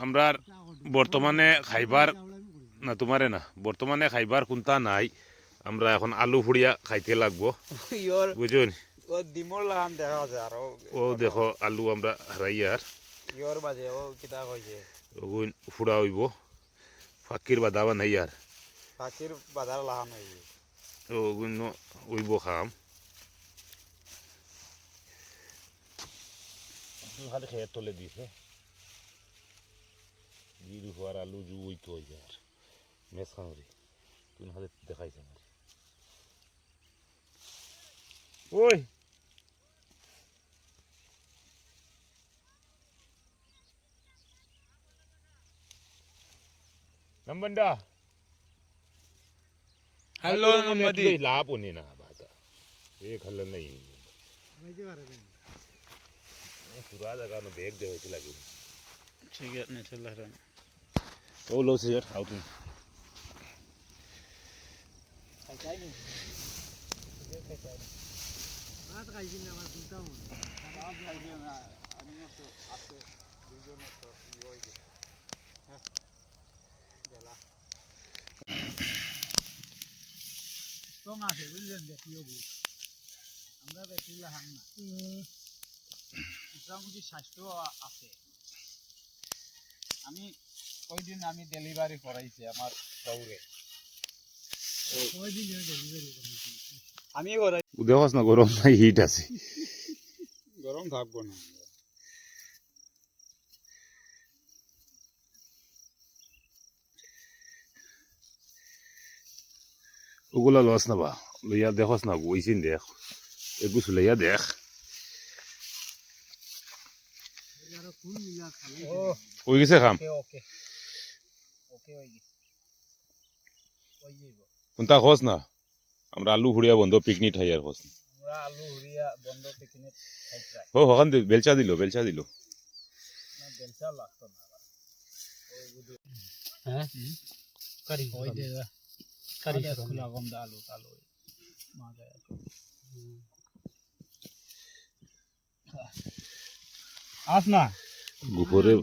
আমরা বর্তমানে খাইবার না তোমারে না বর্তমানে খাইবার কোনটা নাই আমরা এখন আলু ফুড়িয়া খাইতে লাগবো বুঝুন ডিমর লাগান দেখা আছে আর ও দেখো আলু আমরা হারাই আর ইয়র বাজে ও কিতা কইছে ওগুন ফুড়া হইব ফাঁকির বাদা বানাই আর পাখির বাজার লাগান হইছে ওগুন হইব খাম খালি খেয়ে তলে দিছে জিরু হওয়ার আলু জু ওইতো হয়ে যায় আর মেস খামরি তুই হাতে দেখাইছে আমার ওই नंबंडा हेलो मोहम्मदी लाभ होने ना बात एक हल नहीं पूरा जगह में बैग दे होती लगी ठीक है नहीं चल रहा ओ लो से यार आओ तुम रात का इसी में हमारा सुनता हूँ आप जाइए ना अन्य तो आपसे वीडियो में तो वो ही है जला तो ना से बिल्डिंग देखियो भी আমরা দেখলে হাম না মোটামুটি স্বাস্থ্য আছে আমি কয়দিন আমি ডেলিভারি করাইছি আমার শহরে কয়দিন ডেলিভারি করাইছি আমি করাই দেখোস না গরম নাই হিট আছে গরম থাকবো না ওগুলা লস না বা লইয়া দেখোস না ওইসিন দেখ এগুস লইয়া দেখ ওই গেছে খাম ওকে ওকে ওকে ওই কোনটা খোঁজ না আমরা আলু ফুড়িয়া বন্ধ পিকনিক খাই আর খোঁজ আমরা আলু হুরিয়া বন্ধ পিকনিক খাইছাই ও হখান বেলচা দিল না বেলচা লাগতো না হ্যাঁ কারি ওই দে কারি খোলা গম দা আলু আলু মা যায় আস না গুপরে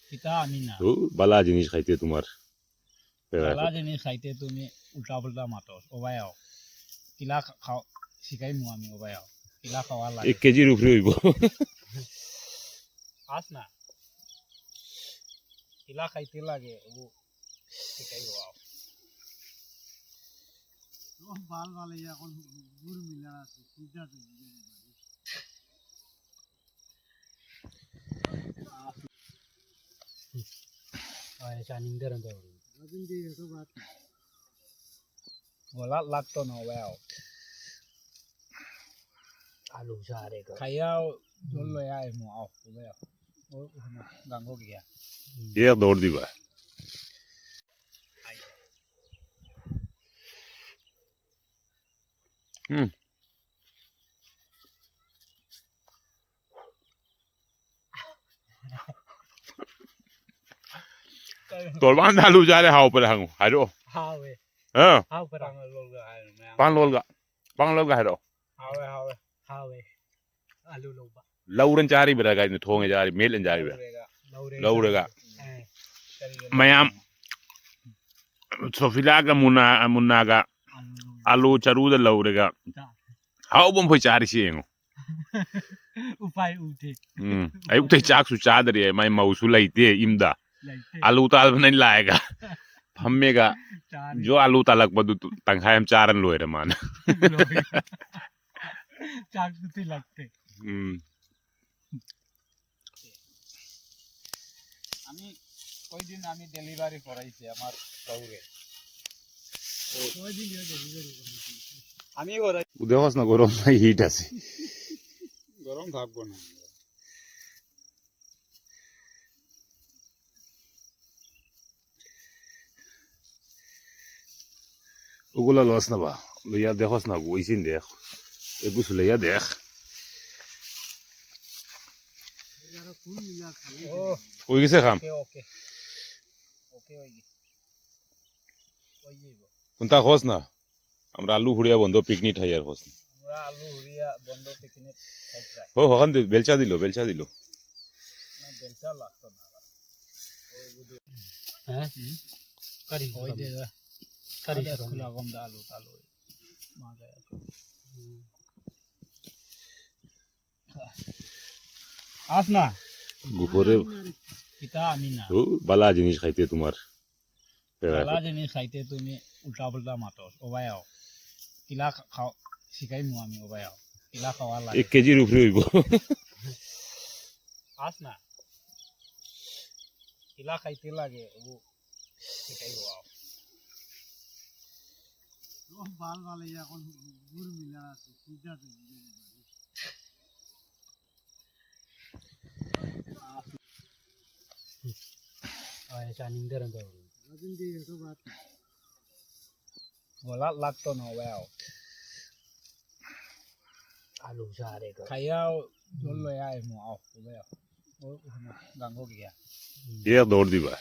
কিতা আমি না ও বালা জিনিস খাইতে তোমার বালা জিনিস খাইতে তুমি উল্টা পুল্টা মাতস ওবায়াও কিলা খাও শিকাই মু আমি ওবায়াও কিলা খাওয়া লাগে 1 কেজির উপরে হইব আস না কিলা খাইতে লাগে ও শিকাই হওয়া বাল বালে এখন গুড় মিলা আছে কিটা লাগতো না ওয়াও আলু সারে খাইয়াও জল লয়া মু আও ওয়াও ও গাঙ্গো গিয়া এর দৌড় দিবা তোর বান আলু যারে হাও পরে হাঙ্গু হাইরো হাওয়ে হ্যাঁ হাও পরাং ললগা পাং ললগা হাইরো হাওয়ে হাওয়ে হাওয়ে আলু লোবা lauren jari bera ga ni thonge jari melen jari bera laurega mayam sofilaga munaga alu charuda laurega how bom phoi chari siengo upai ute ay utai chak su chadri mai mausu laite imda alu tal nai laega phammega jo alu talak badu tanghayam charan loire man chak duti lagte আমি কয়দিন আমি delivery করাইছি আমার শহরে কয়দিন delivery করাইছি আমি করাই দেখোস না গরম নাই হিট আছে গরম থাকবো না ওগুলা লস না বা লইয়া দেখোস না ওইসিন দেখ এগুস লইয়া দেখ ওই গেছে খাম ওকে ওকে ওই কোনটা খোঁজ না আমরা আলু ফুড়িয়া বন্ধ পিকনিক খাই আর খোঁজ আমরা আলু হুরিয়া বন্ধ পিকনিক খাইছাই ও হখান বেলচা দিল না বেলচা লাগতো না हैं करी होई दे करी ada kula gom da alu talu maga asna গুপরে kita amina ও বালা জিনিস খাইতে তোমার ala jeni khaite tumi ulta pulta matos obayao kila khao sikai mu ami obayao kila khawala 1 কেজির উপরে হইব asna kila khaite lage wo sikai hoao बाल वाले এখন গুড় মিলা আছে সিধা ऐसा निंदर अंदर लेकिन ये तो बात bola lakto no well आलू सारे को khayao jollo ya mo off well o gango gya এর দৌড় দিবা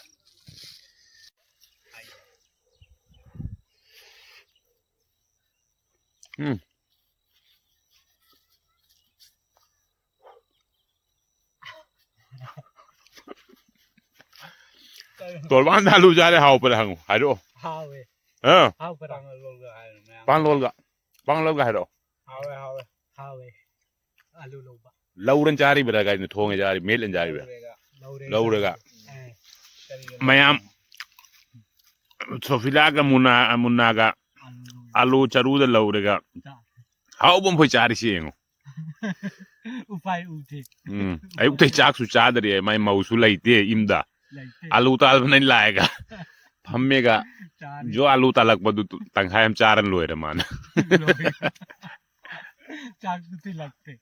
তোর বান আলু জারে হাও পরে হাঙ্গু হাইরো हावे হ্যাঁ हाव पर pang lol ga ai me পান লল গা হাইরো hawe हावे आलू लोबा লৌরন জারি বেরা গাই নে থোঙে জারি মেলেন জারি বে लौरे লৌরেগা हैं mayam sofilaga munaga alu charuda lawrega how bom foi chari singo उपाय उठे ayuk tay chak su chadri mai mausu laite imda लाइटे alu tal nahi laega phammega चार jo alu talak badu tanghayam charan loire man चार लगते